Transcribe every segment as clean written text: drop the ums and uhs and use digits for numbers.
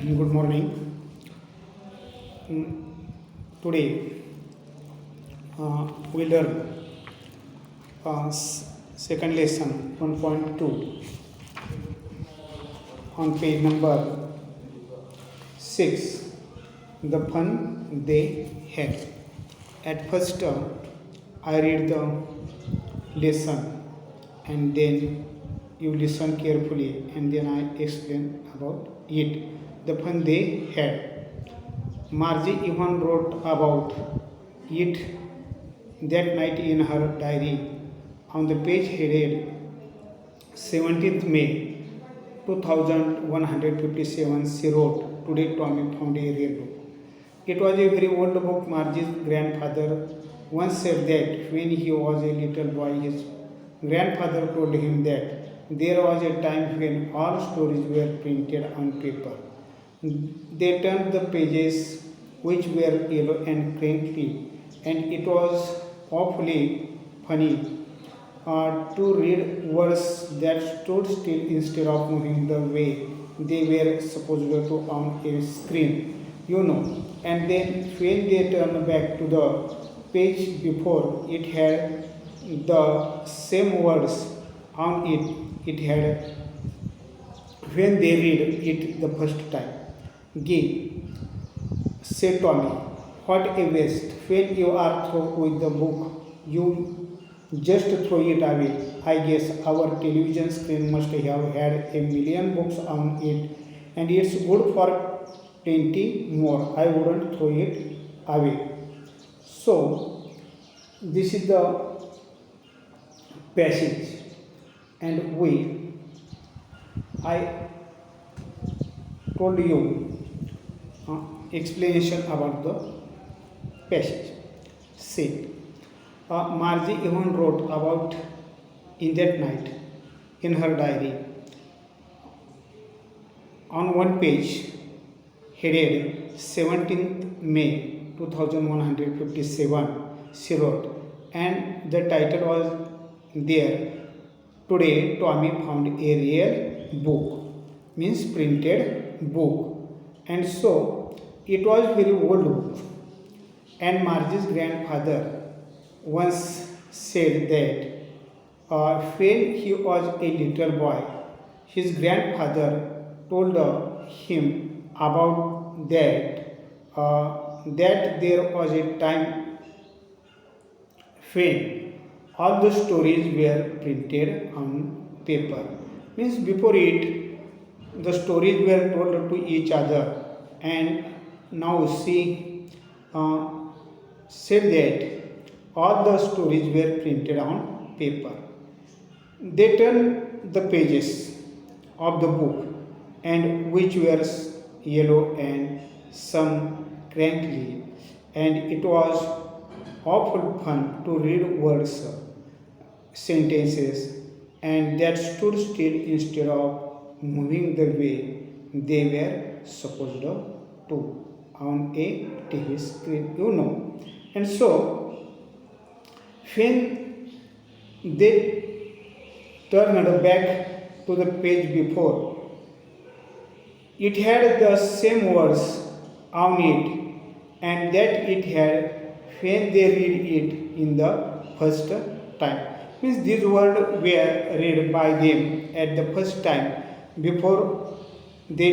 Good morning. Today we learn second lesson 1.2 on page number 6. The fun they had. At first, I read the lesson and then you listen carefully and then I explain about it. The fun they had. Margie even wrote about it that night in her diary. On the page headed 17th May 2157, she wrote, "Today Tommy found a rare book." It was a very old book. Margie's grandfather once said that when he was a little boy, his grandfather told him that there was a time when all stories were printed on paper. They turned the pages, which were yellow and crinkly, and it was awfully funny to read words that stood still instead of moving the way they were supposed to on a screen, And then when they turned back to the page before, it had the same words on it it had when they read it the first time. Gay, said Tommy, what a waste. When you are through with the book, you just throw it away. I guess our television screen must have had a million books on it, and it's good for plenty more. I wouldn't throw it away. So, this is the passage, and I told you explanation about the passage. See, Margie even wrote about in that night in her diary. On one page, headed 17th May 2157, she wrote, and the title was there, "Today Tommy found a rare book," means printed book. And so it was very old book. And Margie's grandfather once said that when he was a little boy, his grandfather told him about that there was a time when all the stories were printed on paper. Means before it, the stories were told to each other, and now she said that all the stories were printed on paper. They turned the pages of the book, and which were yellow and some crinkly, and it was awful fun to read words, sentences, and that stood still instead of moving the way they were supposed to on a TV screen, And so, when they turned back to the page before, it had the same words on it, and that it had when they read it in the first time. Means these words were read by them at the first time before they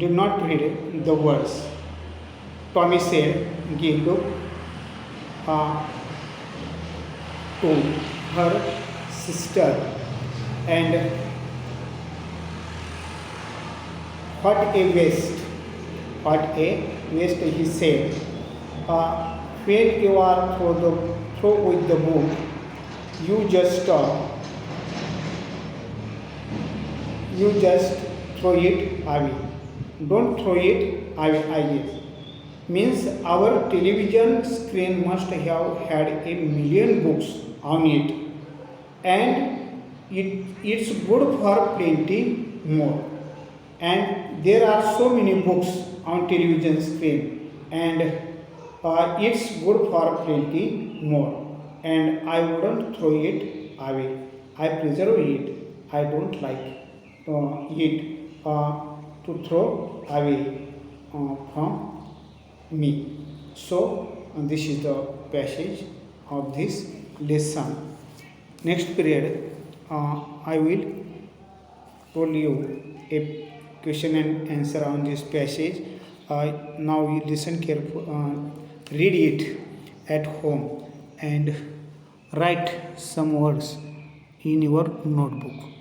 did not read the words. Tommy said, "Give look to her sister, and what a waste, he said. When you are through with the book, you just throw it away. Don't throw it away, I guess." Means our television screen must have had a million books on it, and it's good for plenty more. And there are so many books on television screen, and it's good for plenty more. And I wouldn't throw it away. I preserve it. I don't like it to throw away from me. So, this is the passage of this lesson. Next period, I will told you a question and answer on this passage. Now you listen carefully, read it at home and write some words in your notebook.